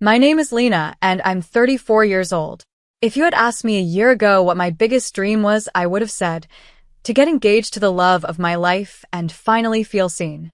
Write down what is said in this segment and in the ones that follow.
My name is Lena, and I'm 34 years old. If you had asked me a year ago what my biggest dream was, I would have said, to get engaged to the love of my life and finally feel seen.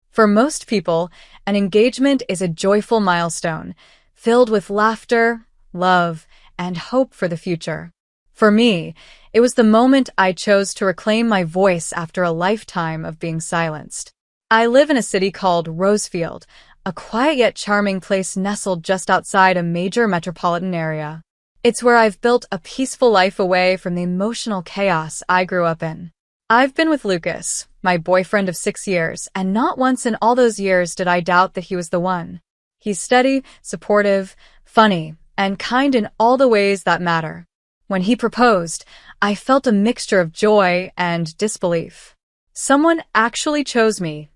For most people, an engagement is a joyful milestone, filled with laughter, love, and hope for the future. For me, it was the moment I chose to reclaim my voice after a lifetime of being silenced. I live in a city called Rosefield, a quiet yet charming place nestled just outside a major metropolitan area. It's where I've built a peaceful life away from the emotional chaos I grew up in. I've been with Lucas, my boyfriend of 6 years, and not once in all those years did I doubt that he was the one. He's steady, supportive, funny, and kind in all the ways that matter. When he proposed, I felt a mixture of joy and disbelief. Someone actually chose me,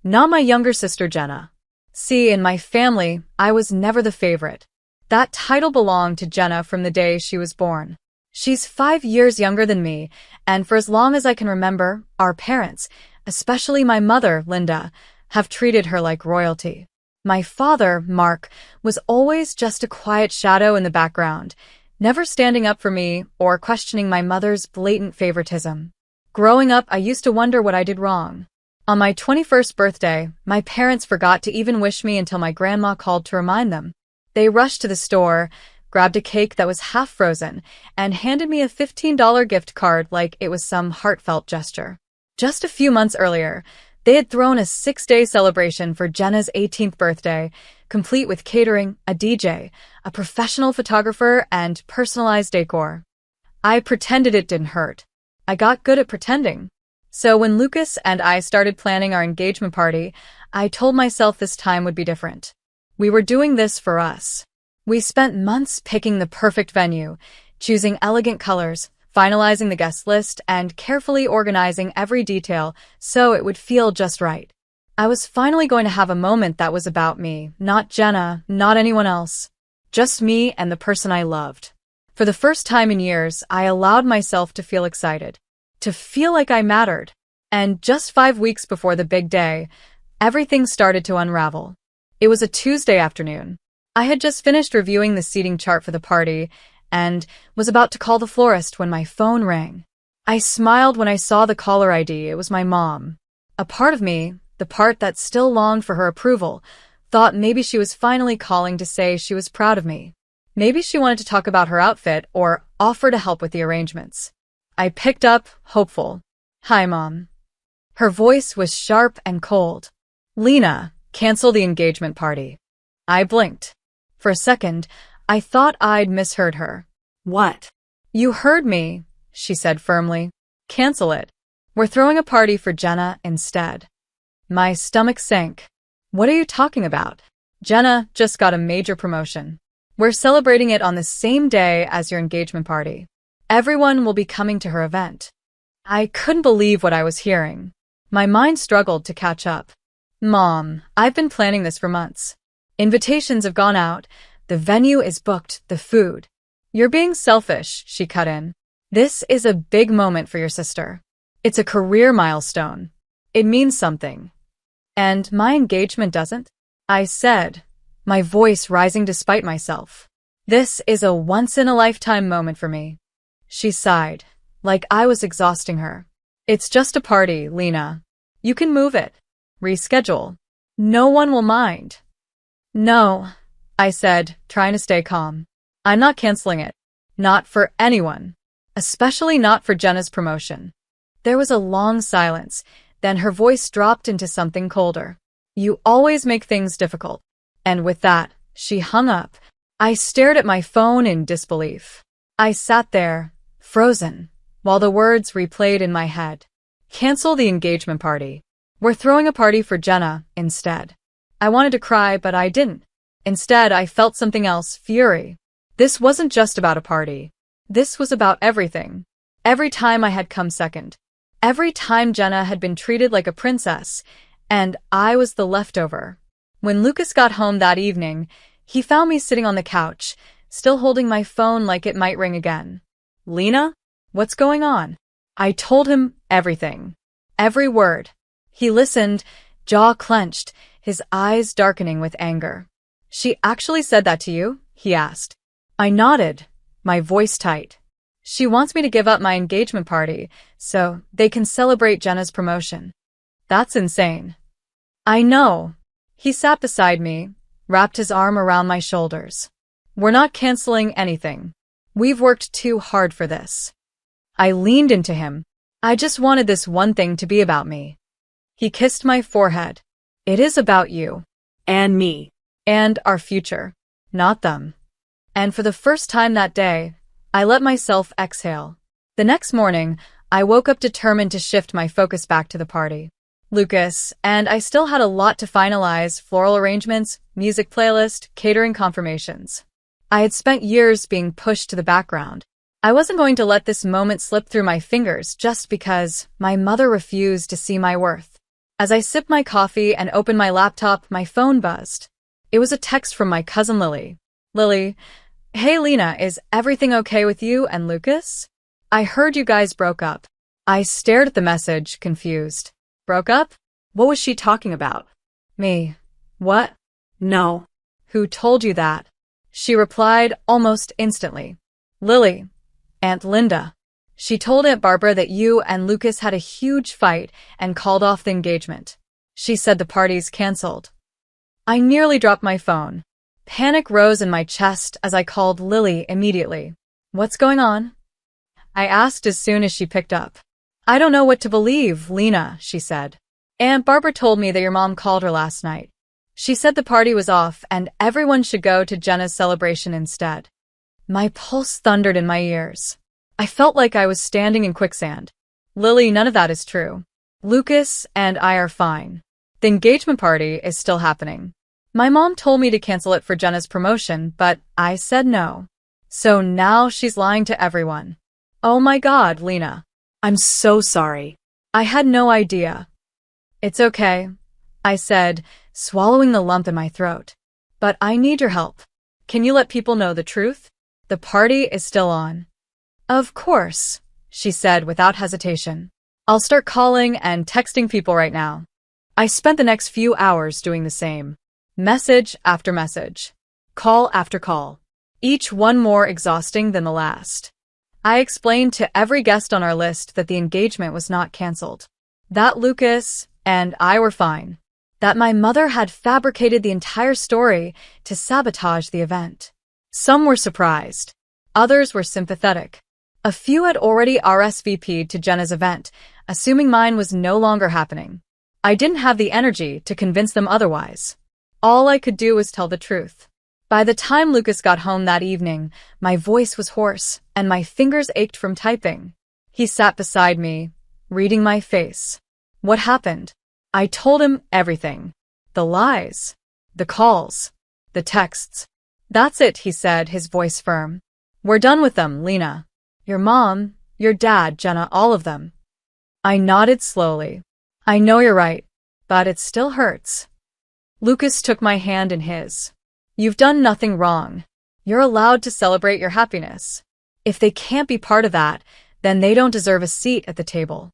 not my younger sister Jenna. See, in my family, I was never the favorite. That title belonged to Jenna from the day she was born. She's 5 years younger than me, and for as long as I can remember, our parents, especially my mother, Linda, have treated her like royalty. My father, Mark, was always just a quiet shadow in the background, never standing up for me or questioning my mother's blatant favoritism. Growing up, I used to wonder what I did wrong. On my 21st birthday, my parents forgot to even wish me until my grandma called to remind them. They rushed to the store, grabbed a cake that was half frozen, and handed me a $15 gift card like it was some heartfelt gesture. Just a few months earlier, they had thrown a 6-day celebration for Jenna's 18th birthday, complete with catering, a DJ, a professional photographer, and personalized decor. I pretended it didn't hurt. I got good at pretending. So when Lucas and I started planning our engagement party, I told myself this time would be different. We were doing this for us. We spent months picking the perfect venue, choosing elegant colors, finalizing the guest list, and carefully organizing every detail so it would feel just right. I was finally going to have a moment that was about me, not Jenna, not anyone else. Just me and the person I loved. For the first time in years, I allowed myself to feel excited, to feel like I mattered. And just 5 weeks before the big day, everything started to unravel. It was a Tuesday afternoon. I had just finished reviewing the seating chart for the party and was about to call the florist when my phone rang. I smiled when I saw the caller ID. It was my mom. A part of me, the part that still longed for her approval, thought maybe she was finally calling to say she was proud of me. Maybe she wanted to talk about her outfit or offer to help with the arrangements. I picked up, hopeful. "Hi, Mom." Her voice was sharp and cold. "Lena, cancel the engagement party." I blinked. For a second, I thought I'd misheard her. "What?" "You heard me," she said firmly. "Cancel it. We're throwing a party for Jenna instead." My stomach sank. "What are you talking about? Jenna just got a major promotion. We're celebrating it on the same day as your engagement party. Everyone will be coming to her event." I couldn't believe what I was hearing. My mind struggled to catch up. "Mom, I've been planning this for months. Invitations have gone out. The venue is booked, the food." "You're being selfish," she cut in. "This is a big moment for your sister. It's a career milestone. It means something. And my engagement doesn't?" I said, my voice rising despite myself. "This is a once-in-a-lifetime moment for me." She sighed, like I was exhausting her. "It's just a party, Lena. You can move it. Reschedule. No one will mind." "No," I said, trying to stay calm. "I'm not canceling it. Not for anyone. Especially not for Jenna's promotion." There was a long silence, then her voice dropped into something colder. "You always make things difficult." And with that, she hung up. I stared at my phone in disbelief. I sat there, frozen, while the words replayed in my head. "Cancel the engagement party. We're throwing a party for Jenna instead." I wanted to cry, but I didn't. Instead, I felt something else, fury. This wasn't just about a party. This was about everything. Every time I had come second. Every time Jenna had been treated like a princess, and I was the leftover. When Lucas got home that evening, he found me sitting on the couch, still holding my phone like it might ring again. "Lena, what's going on?" I told him everything. Every word. He listened, jaw clenched, his eyes darkening with anger. She actually said that to you? He asked. I nodded, my voice tight. She wants me to give up my engagement party so they can celebrate Jenna's promotion. That's insane. I know. He sat beside me, wrapped his arm around my shoulders. We're not canceling anything. We've worked too hard for this. I leaned into him. I just wanted this one thing to be about me. He kissed my forehead. It is about you. And me. And our future. Not them. And for the first time that day, I let myself exhale. The next morning, I woke up determined to shift my focus back to the party. Lucas, and I still had a lot to finalize: floral arrangements, music playlist, catering confirmations. I had spent years being pushed to the background. I wasn't going to let this moment slip through my fingers just because my mother refused to see my worth. As I sipped my coffee and opened my laptop, my phone buzzed. It was a text from my cousin Lily. Lily, hey Lena, is everything okay with you and Lucas? I heard you guys broke up. I stared at the message, confused. Broke up? What was she talking about? Me. What? No. Who told you that? She replied almost instantly. Lily. Aunt Linda. She told Aunt Barbara that you and Lucas had a huge fight and called off the engagement. She said the party's canceled. I nearly dropped my phone. Panic rose in my chest as I called Lily immediately. What's going on? I asked as soon as she picked up. I don't know what to believe, Lena, she said. Aunt Barbara told me that your mom called her last night. She said the party was off and everyone should go to Jenna's celebration instead. My pulse thundered in my ears. I felt like I was standing in quicksand. Lily, none of that is true. Lucas and I are fine. The engagement party is still happening. My mom told me to cancel it for Jenna's promotion, but I said no. So now she's lying to everyone. Oh my God, Lena. I'm so sorry. I had no idea. It's okay, I said, swallowing the lump in my throat. But I need your help. Can you let people know the truth? The party is still on. Of course, she said without hesitation. I'll start calling and texting people right now. I spent the next few hours doing the same. Message after message. Call after call. Each one more exhausting than the last. I explained to every guest on our list that the engagement was not canceled. That Lucas and I were fine. That my mother had fabricated the entire story to sabotage the event. Some were surprised. Others were sympathetic. A few had already RSVP'd to Jenna's event, assuming mine was no longer happening. I didn't have the energy to convince them otherwise. All I could do was tell the truth. By the time Lucas got home that evening, my voice was hoarse and my fingers ached from typing. He sat beside me, reading my face. What happened? I told him everything. The lies. The calls. The texts. That's it, he said, his voice firm. We're done with them, Lena. Your mom, your dad, Jenna, all of them. I nodded slowly. I know you're right, but it still hurts. Lucas took my hand in his. You've done nothing wrong. You're allowed to celebrate your happiness. If they can't be part of that, then they don't deserve a seat at the table.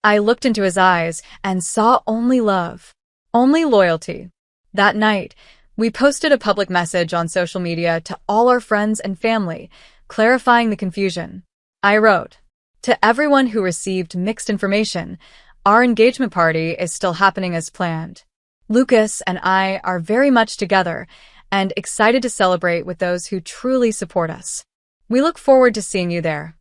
I looked into his eyes and saw only love, only loyalty. That night, we posted a public message on social media to all our friends and family, clarifying the confusion. I wrote, to everyone who received mixed information, our engagement party is still happening as planned. Lucas and I are very much together and excited to celebrate with those who truly support us. We look forward to seeing you there.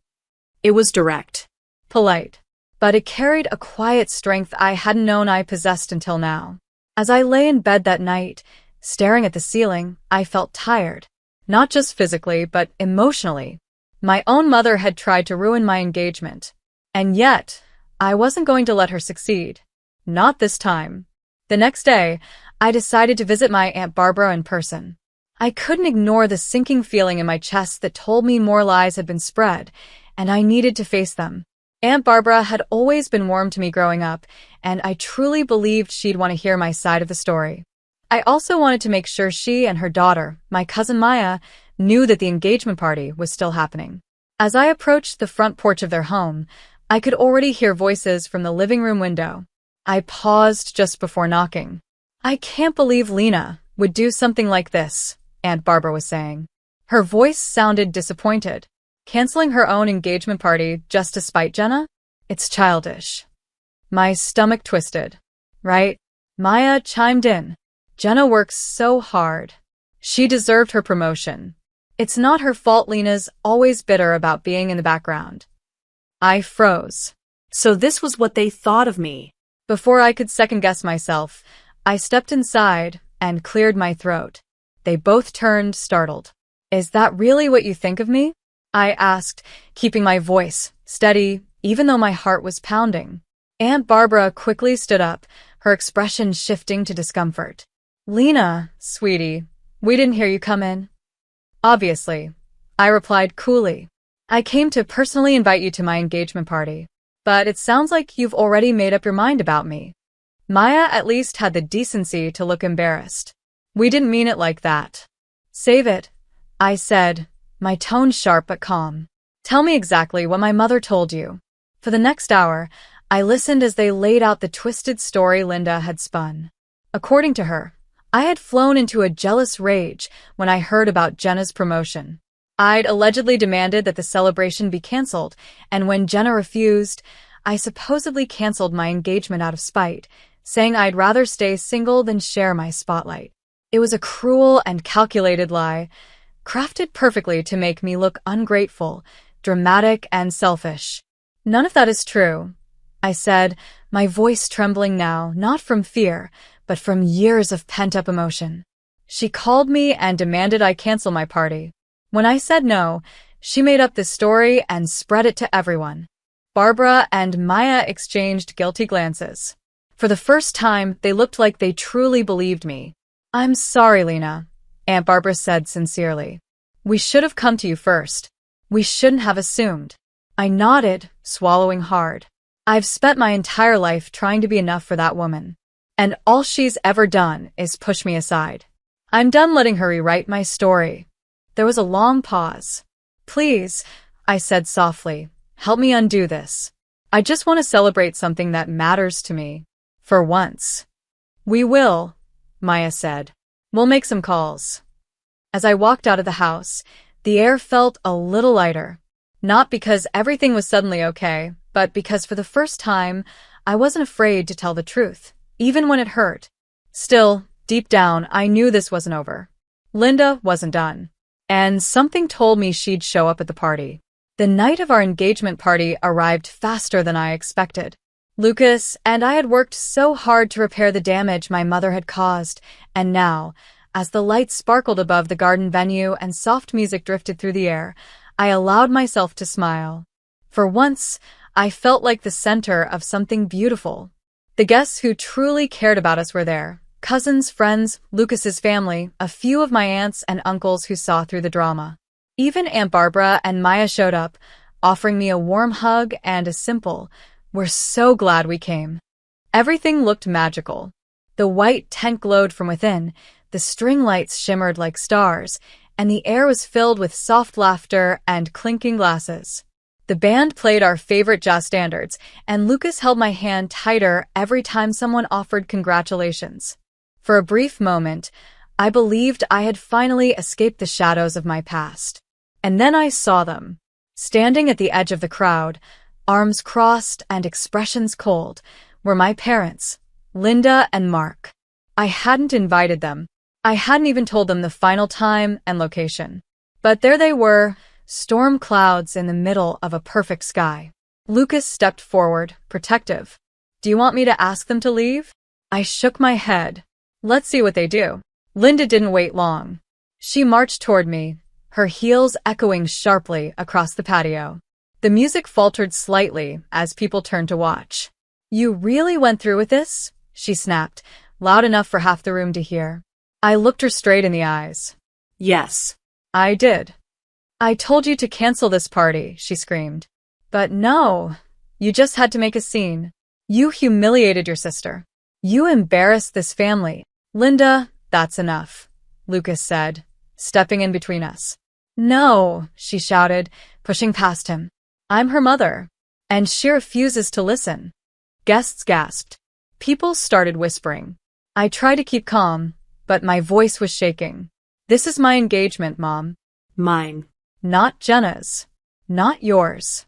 It was direct. Polite. But it carried a quiet strength I hadn't known I possessed until now. As I lay in bed that night, staring at the ceiling, I felt tired. Not just physically, but emotionally. My own mother had tried to ruin my engagement. And yet, I wasn't going to let her succeed. Not this time. The next day, I decided to visit my Aunt Barbara in person. I couldn't ignore the sinking feeling in my chest that told me more lies had been spread, and I needed to face them. Aunt Barbara had always been warm to me growing up, and I truly believed she'd want to hear my side of the story. I also wanted to make sure she and her daughter, my cousin Maya, knew that the engagement party was still happening. As I approached the front porch of their home, I could already hear voices from the living room window. I paused just before knocking. I can't believe Lena, would do something like this, Aunt Barbara was saying. Her voice sounded disappointed. Canceling her own engagement party just to spite Jenna? It's childish. My stomach twisted. Right? Maya chimed in. Jenna works so hard. She deserved her promotion. It's not her fault Lena's always bitter about being in the background. I froze. So this was what they thought of me. Before I could second-guess myself, I stepped inside and cleared my throat. They both turned, startled. Is that really what you think of me? I asked, keeping my voice steady, even though my heart was pounding. Aunt Barbara quickly stood up, her expression shifting to discomfort. Lena, sweetie, we didn't hear you come in. Obviously, I replied coolly. I came to personally invite you to my engagement party, but it sounds like you've already made up your mind about me. Maya at least had the decency to look embarrassed. We didn't mean it like that. Save it, I said, my tone sharp but calm. Tell me exactly what my mother told you. For the next hour, I listened as they laid out the twisted story Linda had spun. According to her, I had flown into a jealous rage when I heard about Jenna's promotion. I'd allegedly demanded that the celebration be canceled, and when Jenna refused, I supposedly canceled my engagement out of spite, saying I'd rather stay single than share my spotlight. It was a cruel and calculated lie, crafted perfectly to make me look ungrateful, dramatic, and selfish. None of that is true, I said, my voice trembling now, not from fear, but from years of pent-up emotion. She called me and demanded I cancel my party. When I said no, she made up this story and spread it to everyone. Barbara and Maya exchanged guilty glances. For the first time, they looked like they truly believed me. I'm sorry, Lena, Aunt Barbara said sincerely. We should have come to you first. We shouldn't have assumed. I nodded, swallowing hard. I've spent my entire life trying to be enough for that woman, and all she's ever done is push me aside. I'm done letting her rewrite my story. There was a long pause. Please, I said softly, help me undo this. I just want to celebrate something that matters to me. For once. We will, Maya said. We'll make some calls. As I walked out of the house, the air felt a little lighter. Not because everything was suddenly okay, but because for the first time, I wasn't afraid to tell the truth, even when it hurt. Still, deep down, I knew this wasn't over. Linda wasn't done. And something told me she'd show up at the party. The night of our engagement party arrived faster than I expected. Lucas and I had worked so hard to repair the damage my mother had caused, and now, as the lights sparkled above the garden venue and soft music drifted through the air, I allowed myself to smile. For once, I felt like the center of something beautiful. The guests who truly cared about us were there. Cousins, friends, Lucas's family, a few of my aunts and uncles who saw through the drama. Even Aunt Barbara and Maya showed up, offering me a warm hug and a simple, "We're so glad we came." Everything looked magical. The white tent glowed from within, the string lights shimmered like stars, and the air was filled with soft laughter and clinking glasses. The band played our favorite jazz standards, and Lucas held my hand tighter every time someone offered congratulations. For a brief moment, I believed I had finally escaped the shadows of my past. And then I saw them. Standing at the edge of the crowd, arms crossed and expressions cold, were my parents, Linda and Mark. I hadn't invited them. I hadn't even told them the final time and location. But there they were, storm clouds in the middle of a perfect sky. Lucas stepped forward, protective. "Do you want me to ask them to leave?" I shook my head. "Let's see what they do." Linda didn't wait long. She marched toward me, her heels echoing sharply across the patio. The music faltered slightly as people turned to watch. "You really went through with this?" she snapped, loud enough for half the room to hear. I looked her straight in the eyes. Yes. I did. "I told you to cancel this party," she screamed. "But no, you just had to make a scene. You humiliated your sister. You embarrassed this family." "Linda, that's enough," Lucas said, stepping in between us. "No," she shouted, pushing past him. "I'm her mother, and she refuses to listen." Guests gasped. People started whispering. I tried to keep calm, but my voice was shaking. This is my engagement, Mom. Mine. Not Jenna's. Not yours.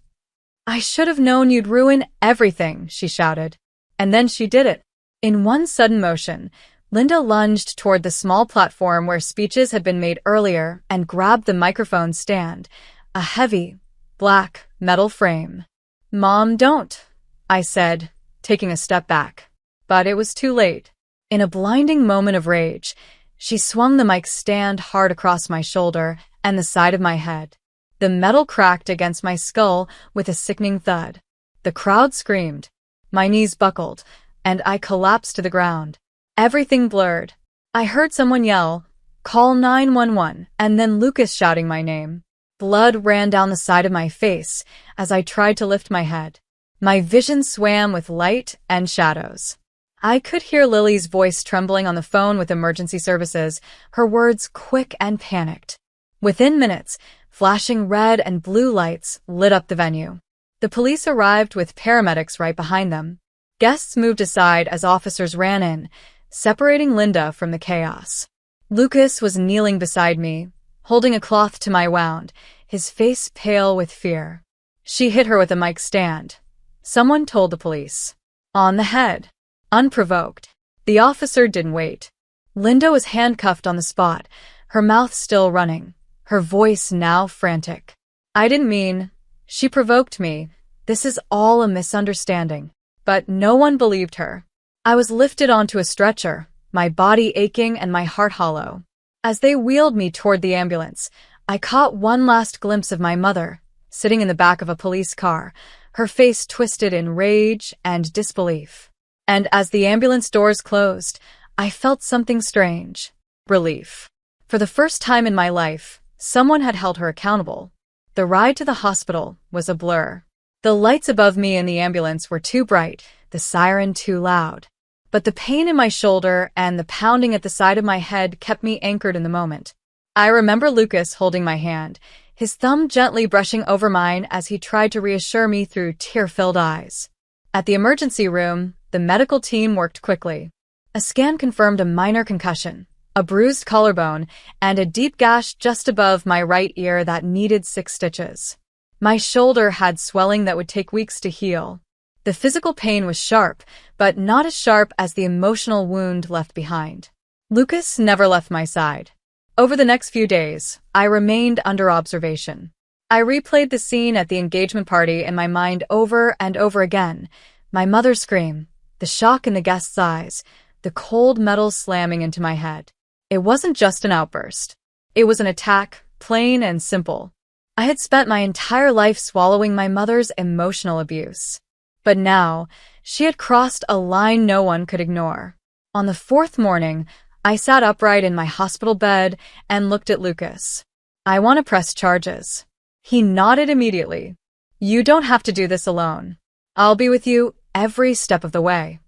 I should have known you'd ruin everything, she shouted. And then she did it. In one sudden motion, Linda lunged toward the small platform where speeches had been made earlier and grabbed the microphone stand, a heavy, black, metal frame. Mom, don't, I said, taking a step back. But it was too late. In a blinding moment of rage, she swung the mic stand hard across my shoulder and the side of my head. The metal cracked against my skull with a sickening thud. The crowd screamed. My knees buckled, and I collapsed to the ground. Everything blurred. I heard someone yell, "Call 911," and then Lucas shouting my name. Blood ran down the side of my face as I tried to lift my head. My vision swam with light and shadows. I could hear Lily's voice trembling on the phone with emergency services, her words quick and panicked. Within minutes, flashing red and blue lights lit up the venue. The police arrived with paramedics right behind them. Guests moved aside as officers ran in, separating Linda from the chaos. Lucas was kneeling beside me, holding a cloth to my wound, his face pale with fear. She hit her with a mic stand. Someone told the police. On the head. Unprovoked. The officer didn't wait. Linda was handcuffed on the spot, her mouth still running, her voice now frantic. I didn't mean. She provoked me. This is all a misunderstanding. But no one believed her. I was lifted onto a stretcher, my body aching and my heart hollow. As they wheeled me toward the ambulance, I caught one last glimpse of my mother, sitting in the back of a police car, her face twisted in rage and disbelief. And as the ambulance doors closed, I felt something strange. Relief. For the first time in my life, someone had held her accountable. The ride to the hospital was a blur. The lights above me in the ambulance were too bright, the siren too loud. But the pain in my shoulder and the pounding at the side of my head kept me anchored in the moment. I remember Lucas holding my hand, his thumb gently brushing over mine as he tried to reassure me through tear-filled eyes. At the emergency room, the medical team worked quickly. A scan confirmed a minor concussion, a bruised collarbone, and a deep gash just above my right ear that needed 6 stitches. My shoulder had swelling that would take weeks to heal. The physical pain was sharp, but not as sharp as the emotional wound left behind. Lucas never left my side. Over the next few days, I remained under observation. I replayed the scene at the engagement party in my mind over and over again. My mother's scream, the shock in the guests' eyes, the cold metal slamming into my head. It wasn't just an outburst. It was an attack, plain and simple. I had spent my entire life swallowing my mother's emotional abuse. But now, she had crossed a line no one could ignore. On the 4th morning, I sat upright in my hospital bed and looked at Lucas. I want to press charges. He nodded immediately. You don't have to do this alone. I'll be with you every step of the way.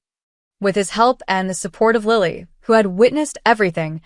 With his help and the support of Lily, who had witnessed everything,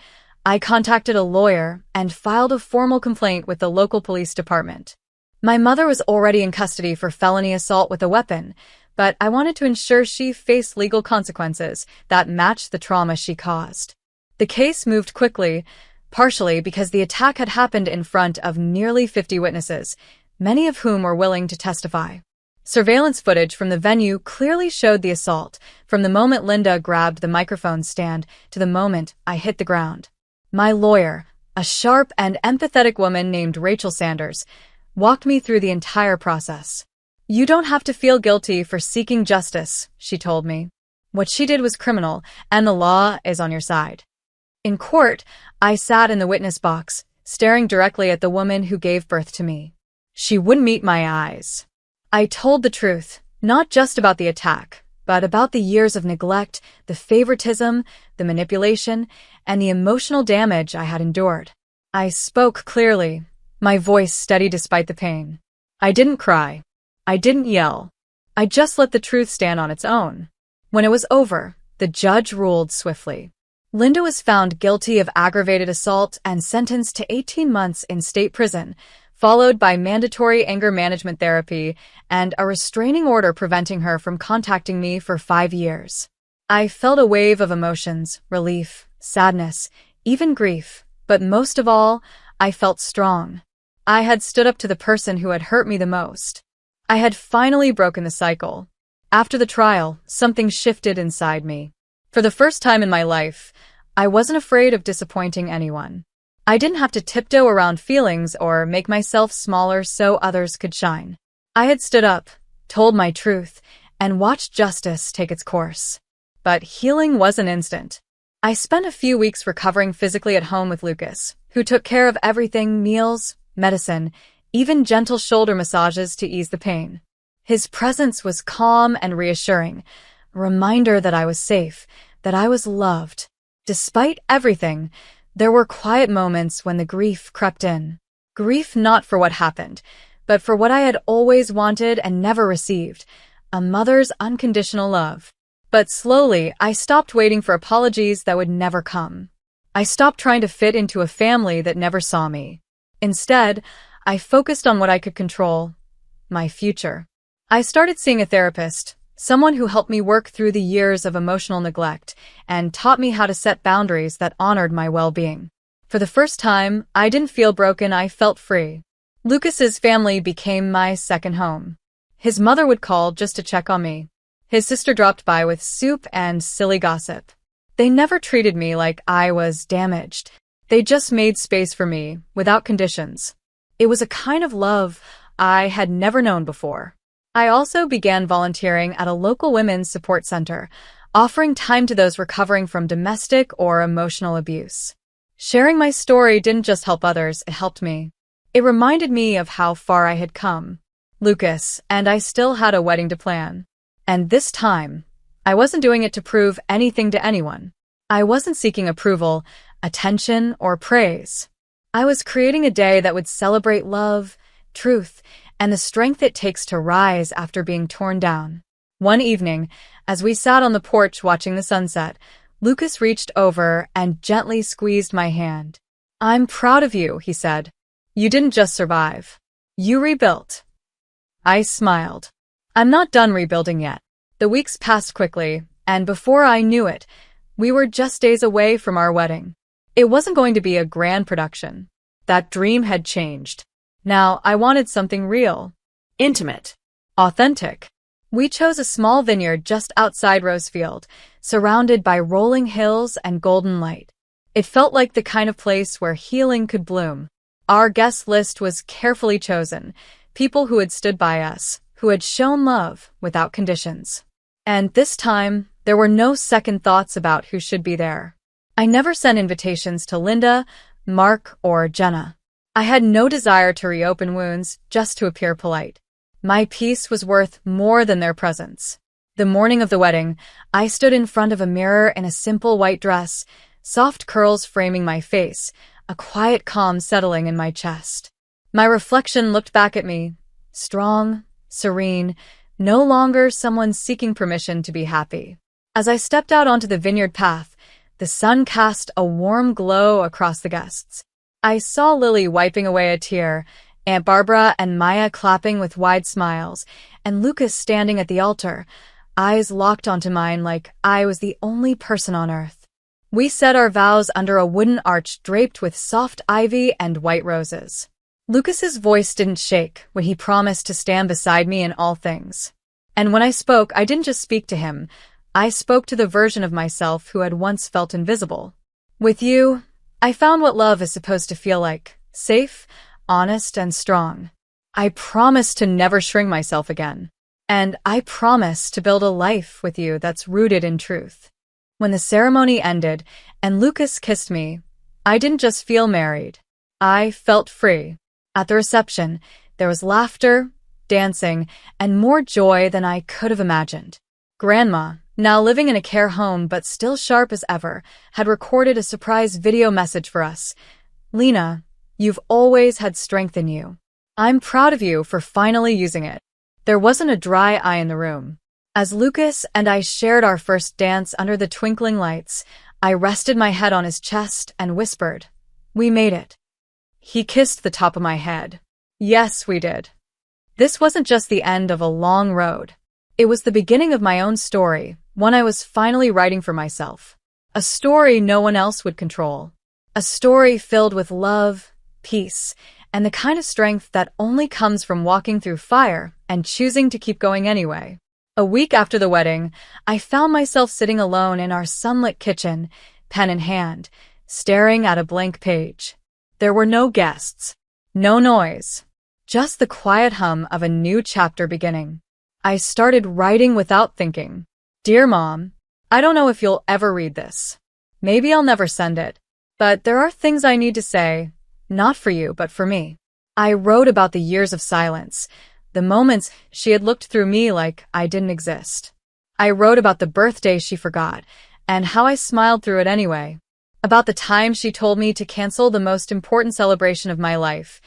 I contacted a lawyer and filed a formal complaint with the local police department. My mother was already in custody for felony assault with a weapon, but I wanted to ensure she faced legal consequences that matched the trauma she caused. The case moved quickly, partially because the attack had happened in front of nearly 50 witnesses, many of whom were willing to testify. Surveillance footage from the venue clearly showed the assault, from the moment Linda grabbed the microphone stand to the moment I hit the ground. My lawyer, a sharp and empathetic woman named Rachel Sanders, walked me through the entire process. You don't have to feel guilty for seeking justice, she told me. What she did was criminal, and the law is on your side. In court, I sat in the witness box, staring directly at the woman who gave birth to me. She wouldn't meet my eyes. I told the truth, not just about the attack, but about the years of neglect, the favoritism, the manipulation, and the emotional damage I had endured. I spoke clearly, my voice steady despite the pain. I didn't cry. I didn't yell. I just let the truth stand on its own. When it was over, the judge ruled swiftly. Linda was found guilty of aggravated assault and sentenced to 18 months in state prison, followed by mandatory anger management therapy and a restraining order preventing her from contacting me for 5 years. I felt a wave of emotions, relief, sadness, even grief, but most of all, I felt strong. I had stood up to the person who had hurt me the most. I had finally broken the cycle. After the trial, something shifted inside me. For the first time in my life, I wasn't afraid of disappointing anyone. I didn't have to tiptoe around feelings or make myself smaller so others could shine. I had stood up, told my truth, and watched justice take its course. But healing wasn't instant. I spent a few weeks recovering physically at home with Lucas, who took care of everything: meals, medicine, even gentle shoulder massages to ease the pain. His presence was calm and reassuring, a reminder that I was safe, that I was loved. Despite everything, there were quiet moments when the grief crept in. Grief not for what happened, but for what I had always wanted and never received: a mother's unconditional love. But slowly, I stopped waiting for apologies that would never come. I stopped trying to fit into a family that never saw me. Instead, I focused on what I could control: my future. I started seeing a therapist, someone who helped me work through the years of emotional neglect and taught me how to set boundaries that honored my well-being. For the first time, I didn't feel broken, I felt free. Lucas's family became my second home. His mother would call just to check on me. His sister dropped by with soup and silly gossip. They never treated me like I was damaged. They just made space for me, without conditions. It was a kind of love I had never known before. I also began volunteering at a local women's support center, offering time to those recovering from domestic or emotional abuse. Sharing my story didn't just help others, it helped me. It reminded me of how far I had come. Lucas and I still had a wedding to plan. And this time, I wasn't doing it to prove anything to anyone. I wasn't seeking approval, attention, or praise. I was creating a day that would celebrate love, truth, and the strength it takes to rise after being torn down. One evening, as we sat on the porch watching the sunset, Lucas reached over and gently squeezed my hand. "I'm proud of you," he said. "You didn't just survive. You rebuilt." I smiled. I'm not done rebuilding yet. The weeks passed quickly, and before I knew it, we were just days away from our wedding. It wasn't going to be a grand production. That dream had changed. Now I wanted something real, Intimate. authentic. We chose a small vineyard just outside Rosefield, surrounded by rolling hills and golden light. It felt like the kind of place where healing could bloom. Our guest list was carefully chosen, people who had stood by us, who had shown love without conditions. And this time, there were no second thoughts about who should be there. I never sent invitations to Linda, Mark, or Jenna. I had no desire to reopen wounds just to appear polite. My peace was worth more than their presence. The morning of the wedding, I stood in front of a mirror in a simple white dress, soft curls framing my face, a quiet calm settling in my chest. My reflection looked back at me, strong, serene, no longer someone seeking permission to be happy. As I stepped out onto the vineyard path, the sun cast a warm glow across the guests. I saw Lily wiping away a tear, Aunt Barbara and Maya clapping with wide smiles, and Lucas standing at the altar, eyes locked onto mine like I was the only person on earth. We said our vows under a wooden arch draped with soft ivy and white roses. Lucas's voice didn't shake when he promised to stand beside me in all things. And when I spoke, I didn't just speak to him. I spoke to the version of myself who had once felt invisible. With you, I found what love is supposed to feel like: safe, honest, and strong. I promise to never shrink myself again. And I promise to build a life with you that's rooted in truth. When the ceremony ended and Lucas kissed me, I didn't just feel married. I felt free. At the reception, there was laughter, dancing, and more joy than I could have imagined. Grandma, now living in a care home but still sharp as ever, had recorded a surprise video message for us. "Lena, you've always had strength in you. I'm proud of you for finally using it." There wasn't a dry eye in the room. As Lucas and I shared our first dance under the twinkling lights, I rested my head on his chest and whispered, "We made it." He kissed the top of my head. Yes, we did. This wasn't just the end of a long road. It was the beginning of my own story, one I was finally writing for myself. A story no one else would control. A story filled with love, peace, and the kind of strength that only comes from walking through fire and choosing to keep going anyway. A week after the wedding, I found myself sitting alone in our sunlit kitchen, pen in hand, staring at a blank page. There were no guests, no noise, just the quiet hum of a new chapter beginning. I started writing without thinking. Dear Mom, I don't know if you'll ever read this. Maybe I'll never send it. But there are things I need to say, not for you, but for me. I wrote about the years of silence, the moments she had looked through me like I didn't exist. I wrote about the birthday she forgot, and how I smiled through it anyway. About the time she told me to cancel the most important celebration of my life,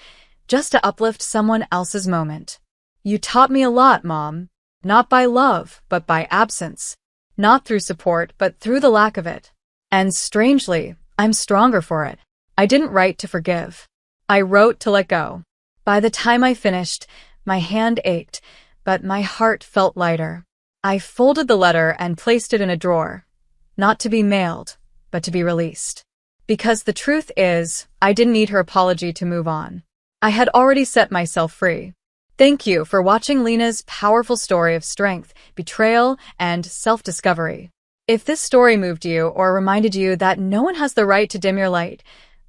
just to uplift someone else's moment. You taught me a lot, Mom. Not by love, but by absence. Not through support, but through the lack of it. And strangely, I'm stronger for it. I didn't write to forgive. I wrote to let go. By the time I finished, my hand ached, but my heart felt lighter. I folded the letter and placed it in a drawer. Not to be mailed, but to be released. Because the truth is, I didn't need her apology to move on. I had already set myself free. Thank you for watching Lena's powerful story of strength, betrayal, and self-discovery. If this story moved you or reminded you that no one has the right to dim your light,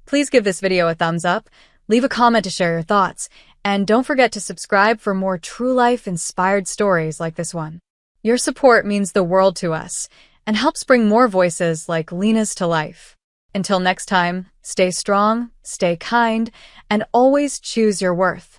please give this video a thumbs up, leave a comment to share your thoughts, and don't forget to subscribe for more true-life inspired stories like this one. Your support means the world to us and helps bring more voices like Lena's to life. Until next time, stay strong, stay kind, and always choose your worth.